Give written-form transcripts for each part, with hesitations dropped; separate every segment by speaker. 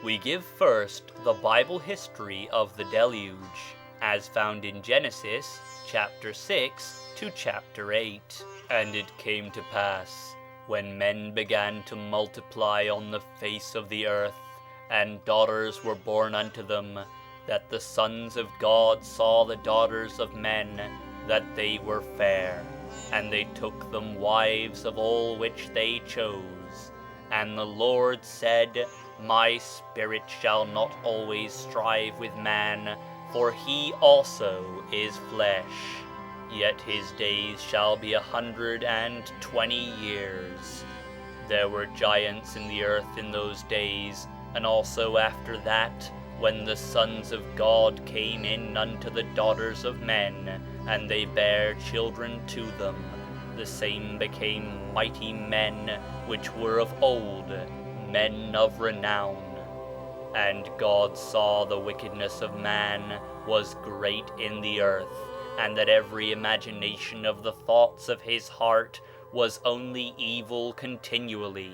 Speaker 1: We give first the Bible history of the deluge, as found in Genesis chapter 6 to chapter 8. And it came to pass, when men began to multiply on the face of the earth, and daughters were born unto them, that the sons of God saw the daughters of men, that they were fair, and they took them wives of all which they chose. And the Lord said, My spirit shall not always strive with man, for he also is flesh. Yet his days shall be 120 years. There were giants in the earth in those days, and also after that, when the sons of God came in unto the daughters of men, and they bare children to them, the same became mighty men which were of old, men of renown. And God saw the wickedness of man was great in the earth, and that every imagination of the thoughts of his heart was only evil continually.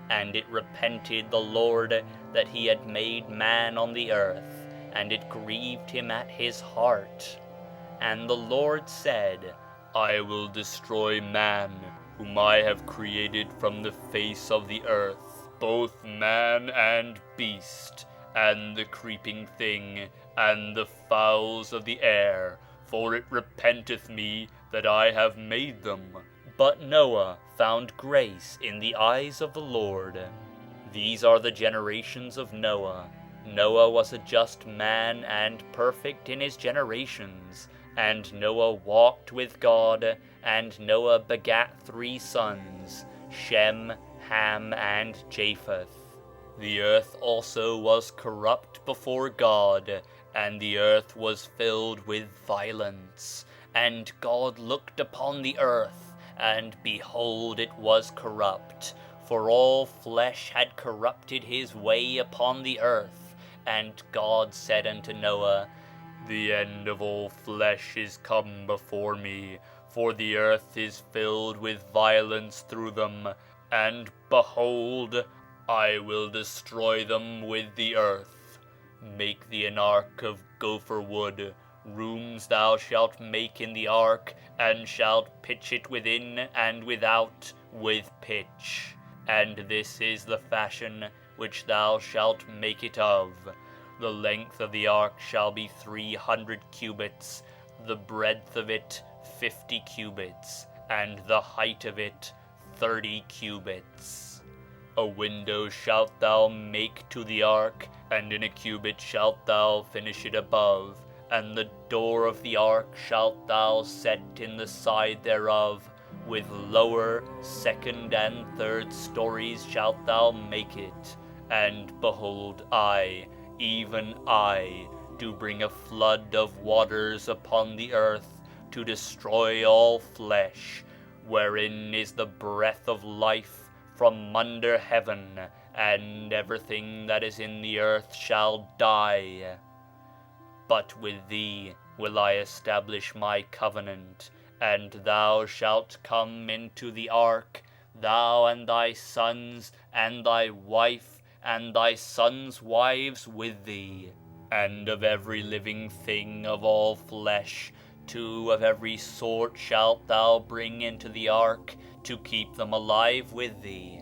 Speaker 1: And it repented the Lord that he had made man on the earth, and it grieved him at his heart. And the Lord said, I will destroy man, whom I have created from the face of the earth, both man and beast, and the creeping thing, and the fowls of the air, for it repenteth me that I have made them. But Noah found grace in the eyes of the Lord. These are the generations of Noah. Noah was a just man and perfect in his generations. And Noah walked with God, and Noah begat 3 sons, Shem, Ham, and Japheth. The earth also was corrupt before God, and the earth was filled with violence. And God looked upon the earth, and behold, it was corrupt, for all flesh had corrupted his way upon the earth. And God said unto Noah, The end of all flesh is come before me, for the earth is filled with violence through them, and behold, I will destroy them with the earth. Make thee an ark of gopher wood. Rooms thou shalt make in the ark, and shalt pitch it within and without with pitch. And this is the fashion which thou shalt make it of. The length of the ark shall be 300 cubits, the breadth of it 50 cubits, and the height of it 30 cubits. A window shalt thou make to the ark, and in a cubit shalt thou finish it above. And the door of the ark shalt thou set in the side thereof, with lower, second, and third stories shalt thou make it. And behold, I, even I, do bring a flood of waters upon the earth, to destroy all flesh, wherein is the breath of life from under heaven, and everything that is in the earth shall die. But with thee will I establish my covenant, and thou shalt come into the ark, thou and thy sons, and thy wife, and thy sons' wives with thee. And of every living thing of all flesh, 2 of every sort shalt thou bring into the ark, to keep them alive with thee.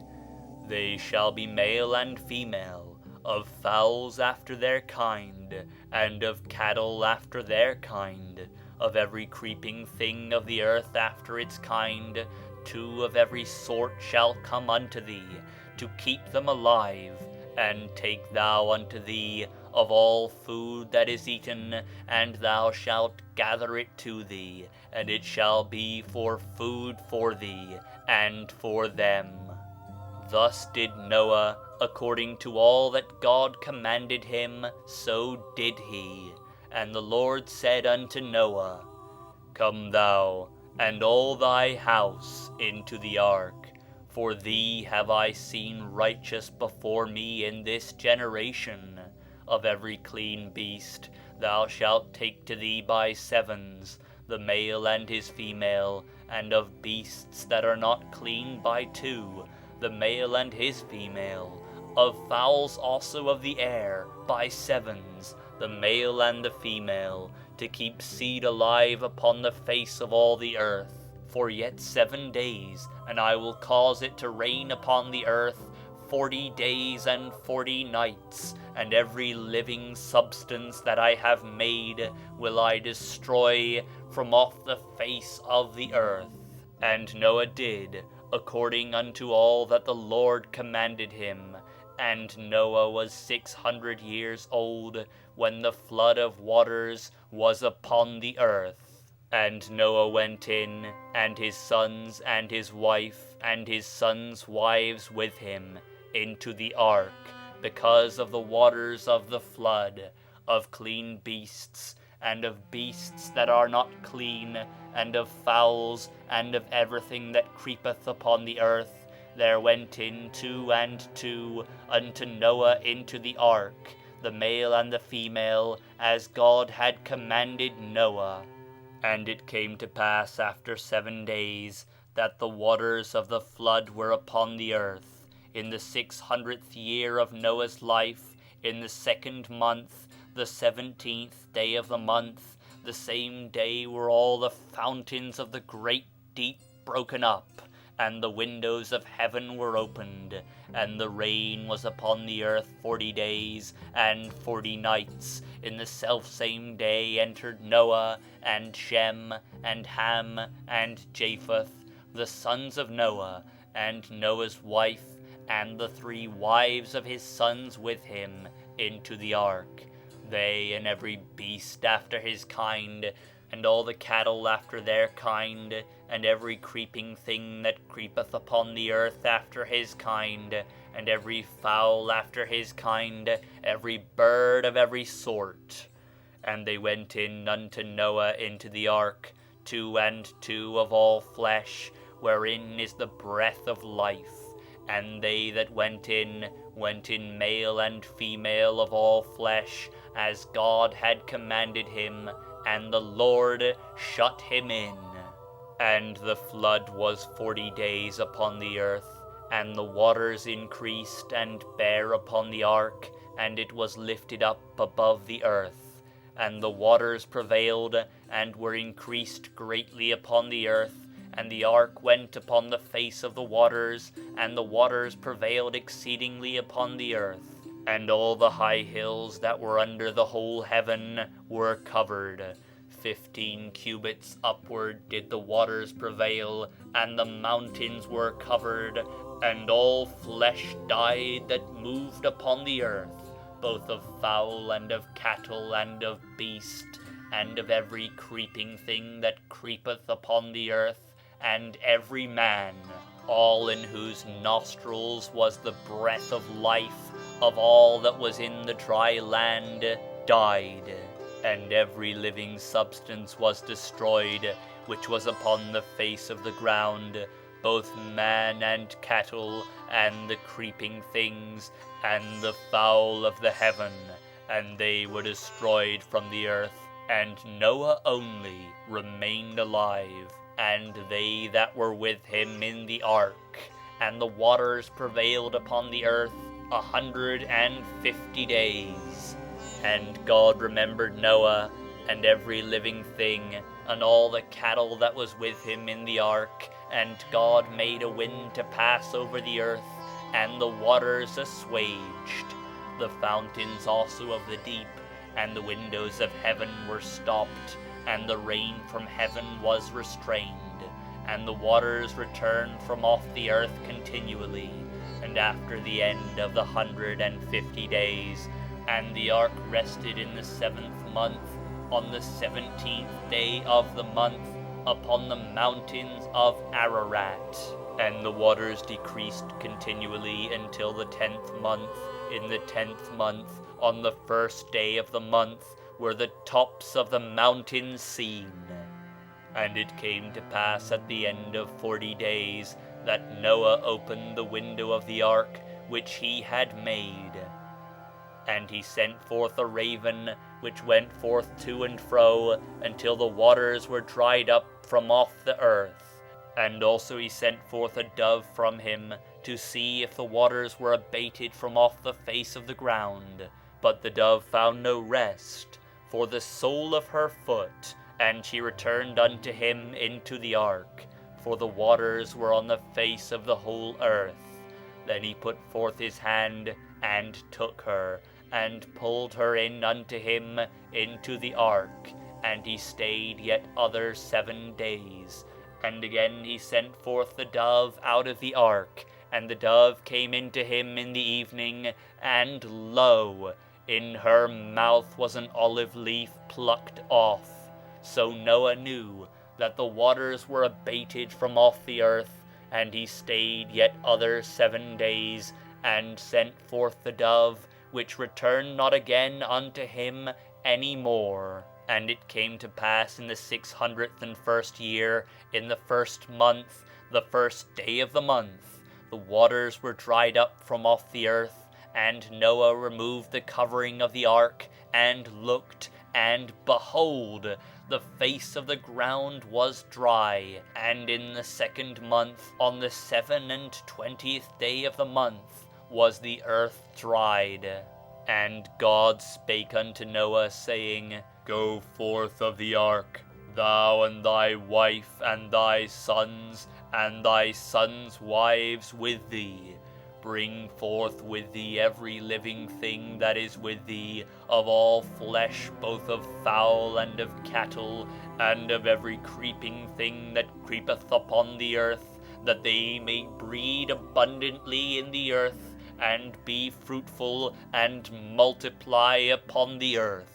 Speaker 1: They shall be male and female, of fowls after their kind, and of cattle after their kind, of every creeping thing of the earth after its kind. 2 of every sort shall come unto thee, to keep them alive. And take thou unto thee of all food that is eaten, and thou shalt gather it to thee, and it shall be for food for thee, and for them. Thus did Noah, according to all that God commanded him, so did he. And the Lord said unto Noah, Come thou, and all thy house, into the ark, for thee have I seen righteous before me in this generation. Of every clean beast thou shalt take to thee by 7s, the male and his female, and of beasts that are not clean by 2, the male and his female, of fowls also of the air, by sevens, the male and the female, to keep seed alive upon the face of all the earth, for yet 7 days, and I will cause it to rain upon the earth 40 days and 40 nights, and every living substance that I have made will I destroy from off the face of the earth. And Noah did according unto all that the Lord commanded him. And Noah was 600 years old when the flood of waters was upon the earth. And Noah went in, and his sons and his wife and his sons' wives with him, into the ark, because of the waters of the flood, of clean beasts, and of beasts that are not clean, and of fowls, and of everything that creepeth upon the earth. There went in 2 and 2 unto Noah into the ark, the male and the female, as God had commanded Noah. And it came to pass after 7 days, that the waters of the flood were upon the earth, in the 600th year of Noah's life, in the 2nd month, the 17th day of the month. The same day were all the fountains of the great deep broken up, and the windows of heaven were opened, and the rain was upon the earth 40 days and 40 nights. In the selfsame day entered Noah, and Shem, and Ham, and Japheth, the sons of Noah, and Noah's wife, and the 3 wives of his sons with him, into the ark, they and every beast after his kind, and all the cattle after their kind, and every creeping thing that creepeth upon the earth after his kind, and every fowl after his kind, every bird of every sort. And they went in unto Noah into the ark, 2 and 2 of all flesh, wherein is the breath of life. And they that went in male and female of all flesh, as God had commanded him, and the Lord shut him in. And the flood was 40 days upon the earth, and the waters increased and bare upon the ark, and it was lifted up above the earth. And the waters prevailed, and were increased greatly upon the earth, and the ark went upon the face of the waters, and the waters prevailed exceedingly upon the earth. And all the high hills that were under the whole heaven were covered. 15 cubits upward did the waters prevail, and the mountains were covered, and all flesh died that moved upon the earth, both of fowl and of cattle and of beast, and of every creeping thing that creepeth upon the earth, and every man, all in whose nostrils was the breath of life of all that was in the dry land, died. And every living substance was destroyed, which was upon the face of the ground, both man and cattle, and the creeping things, and the fowl of the heaven, and they were destroyed from the earth. And Noah only remained alive, and they that were with him in the ark. And the waters prevailed upon the earth 150 days. And God remembered Noah, and every living thing, and all the cattle that was with him in the ark. And God made a wind to pass over the earth, and the waters assuaged. The fountains also of the deep, and the windows of heaven were stopped, and the rain from heaven was restrained, and the waters returned from off the earth continually. And after the end of the 150 days, and the ark rested in the 7th month, on the 17th day of the month, upon the mountains of Ararat. And the waters decreased continually until the 10th month. In the 10th month, on the 1st day of the month, were the tops of the mountains seen. And it came to pass at the end of 40 days, that Noah opened the window of the ark which he had made. And he sent forth a raven, which went forth to and fro, until the waters were dried up from off the earth. And also he sent forth a dove from him, to see if the waters were abated from off the face of the ground. But the dove found no rest for the sole of her foot, and she returned unto him into the ark, for the waters were on the face of the whole earth. Then he put forth his hand, and took her, and pulled her in unto him into the ark, and he stayed yet other 7 days. And again he sent forth the dove out of the ark, and the dove came into him in the evening, and lo, in her mouth was an olive leaf plucked off. So Noah knew that the waters were abated from off the earth, and he stayed yet other 7 days, and sent forth the dove, which returned not again unto him any more. And it came to pass in the 601st year, in the 1st month, the 1st day of the month, the waters were dried up from off the earth, and Noah removed the covering of the ark, and looked, and behold, the face of the ground was dry. And in the 2nd month, on the 27th day of the month, was the earth dried. And God spake unto Noah, saying, Go forth of the ark, thou and thy wife, and thy sons, and thy sons' wives with thee. Bring forth with thee every living thing that is with thee, of all flesh, both of fowl and of cattle, and of every creeping thing that creepeth upon the earth, that they may breed abundantly in the earth, and be fruitful, and multiply upon the earth.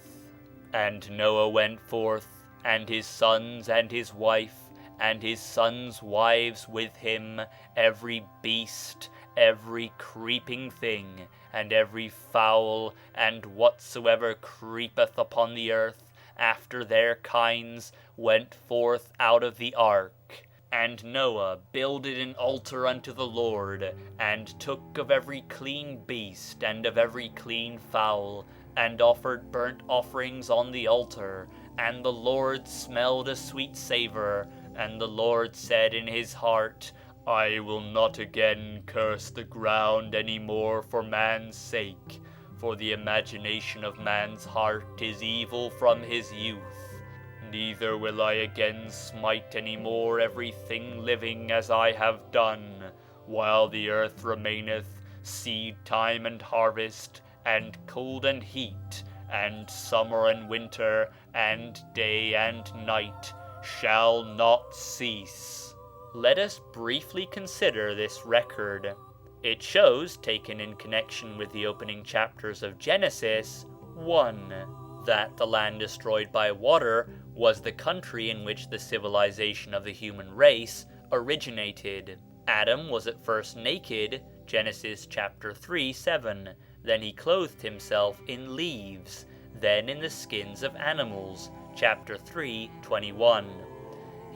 Speaker 1: And Noah went forth, and his sons, and his wife, and his sons' wives with him, every beast, every creeping thing, and every fowl, and whatsoever creepeth upon the earth, after their kinds, went forth out of the ark. And Noah builded an altar unto the Lord, and took of every clean beast, and of every clean fowl, and offered burnt offerings on the altar. And the Lord smelled a sweet savor. And the Lord said in his heart, I will not again curse the ground any more for man's sake, for the imagination of man's heart is evil from his youth. Neither will I again smite any more everything living as I have done, while the earth remaineth, seed time and harvest, and cold and heat, and summer and winter, and day and night shall not cease. Let us briefly consider this record. It shows, taken in connection with the opening chapters of Genesis, 1. That the land destroyed by water was the country in which the civilization of the human race originated. Adam was at first naked, Genesis chapter 3:7. Then he clothed himself in leaves, then in the skins of animals, chapter 3:21.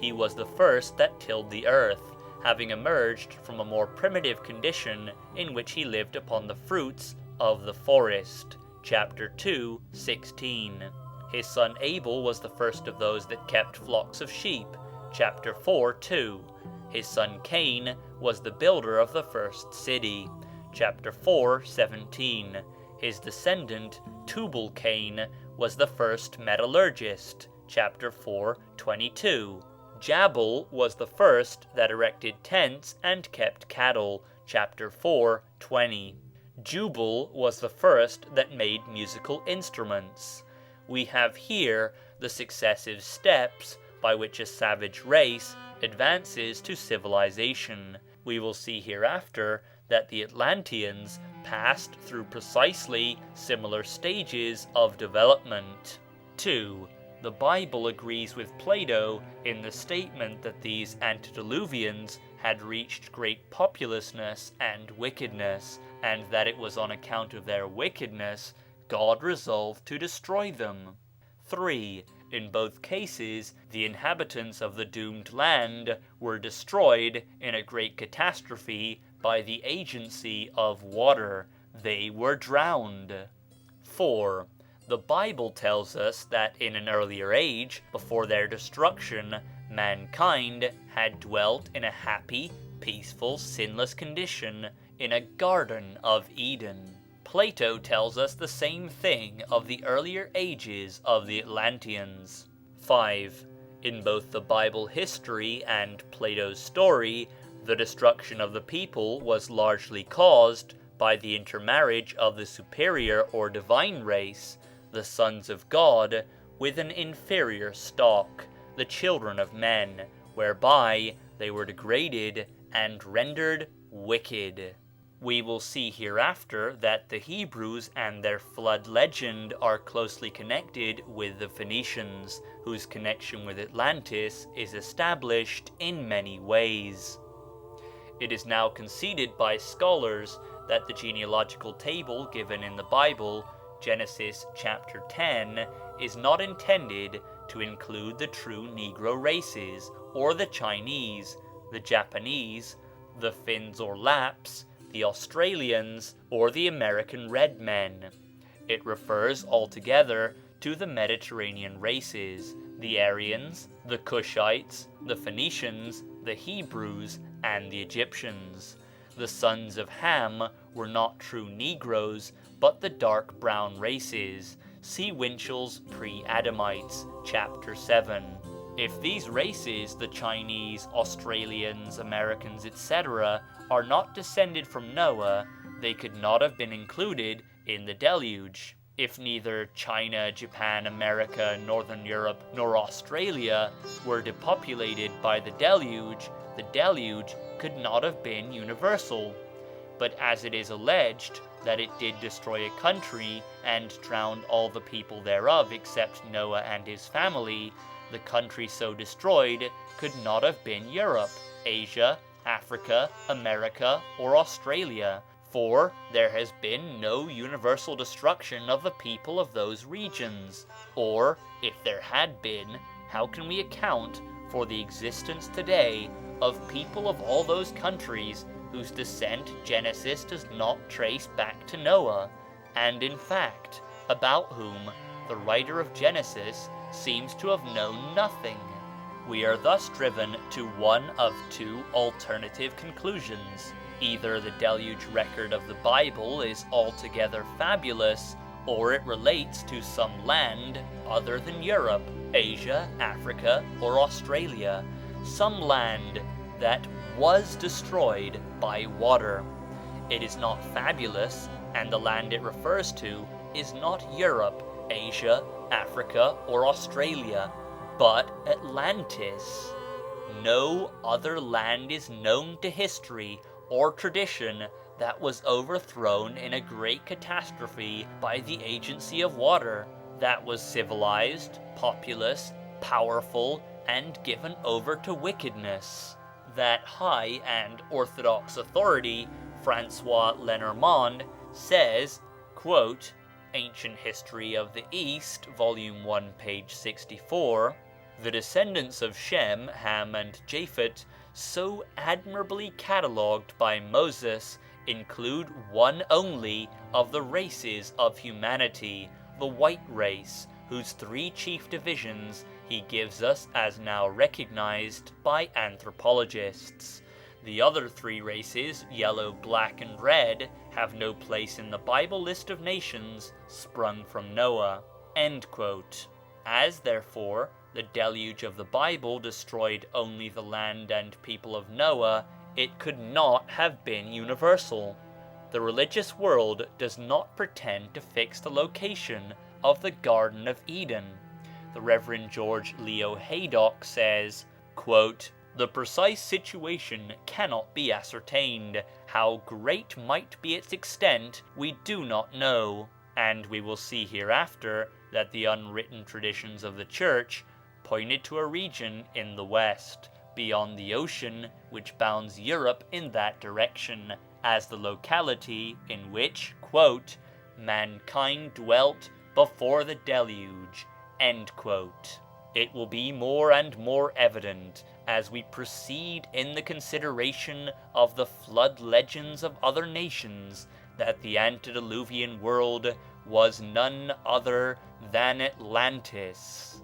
Speaker 1: He was the first that tilled the earth, having emerged from a more primitive condition in which he lived upon the fruits of the forest, chapter 2:16. His son Abel was the first of those that kept flocks of sheep, chapter 4:2. His son Cain was the builder of the first city, chapter 4:17. His descendant Tubal-Cain was the first metallurgist, chapter 4:22. Jabal was the first that erected tents and kept cattle, chapter 4:20. Jubal was the first that made musical instruments. We have here the successive steps by which a savage race advances to civilization. We will see hereafter that the Atlanteans passed through precisely similar stages of development. 2. The Bible agrees with Plato in the statement that these antediluvians had reached great populousness and wickedness, and that it was on account of their wickedness God resolved to destroy them. 3. In both cases, the inhabitants of the doomed land were destroyed in a great catastrophe by the agency of water. They were drowned. 4. The Bible tells us that in an earlier age, before their destruction, mankind had dwelt in a happy, peaceful, sinless condition in a Garden of Eden. Plato tells us the same thing of the earlier ages of the Atlanteans. 5. In both the Bible history and Plato's story, the destruction of the people was largely caused by the intermarriage of the superior or divine race, the sons of God, with an inferior stock, the children of men, whereby they were degraded and rendered wicked. We will see hereafter that the Hebrews and their flood legend are closely connected with the Phoenicians, whose connection with Atlantis is established in many ways. It is now conceded by scholars that the genealogical table given in the Bible, Genesis chapter 10, is not intended to include the true Negro races, or the Chinese, the Japanese, the Finns or Lapps, the Australians, or the American red men. It refers altogether to the Mediterranean races, the Aryans, the Cushites, the Phoenicians, the Hebrews, and the Egyptians. The sons of Ham were not true Negroes, but the dark brown races. See Winchell's Pre-Adamites, chapter 7. If these races, the Chinese, Australians, Americans, etc., are not descended from Noah, they could not have been included in the deluge. If neither China, Japan, America, Northern Europe, nor Australia were depopulated by the deluge could not have been universal. But as it is alleged that it did destroy a country and drowned all the people thereof except Noah and his family, the country so destroyed could not have been Europe, Asia, Africa, America, or Australia, for there has been no universal destruction of the people of those regions. Or, if there had been, how can we account for the existence today of people of all those countries whose descent Genesis does not trace back to Noah, and in fact, about whom the writer of Genesis seems to have known nothing? We are thus driven to one of two alternative conclusions. Either the deluge record of the Bible is altogether fabulous, or it relates to some land other than Europe, Asia, Africa, or Australia, some land that was destroyed by water. It is not fabulous, and the land it refers to is not Europe, Asia, Africa, or Australia, but Atlantis. No other land is known to history or tradition that was overthrown in a great catastrophe by the agency of water, that was civilized, populous, powerful, and given over to wickedness. That high and orthodox authority, Francois Lenormand, says, quote, Ancient History of the East, Volume 1, page 64, the descendants of Shem, Ham, and Japhet, so admirably catalogued by Moses, include one only of the races of humanity, the white race, whose three chief divisions he gives us as now recognized by anthropologists. The other three races, yellow, black, and red, have no place in the Bible list of nations sprung from Noah. End quote. As, therefore, the deluge of the Bible destroyed only the land and people of Noah, it could not have been universal. The religious world does not pretend to fix the location of the Garden of Eden. The Reverend George Leo Haydock says, quote, the precise situation cannot be ascertained. How great might be its extent, we do not know. And we will see hereafter that the unwritten traditions of the Church pointed to a region in the west, beyond the ocean which bounds Europe in that direction, as the locality in which, quote, mankind dwelt before the deluge, end quote. It will be more and more evident as we proceed in the consideration of the flood legends of other nations that the antediluvian world was none other than Atlantis.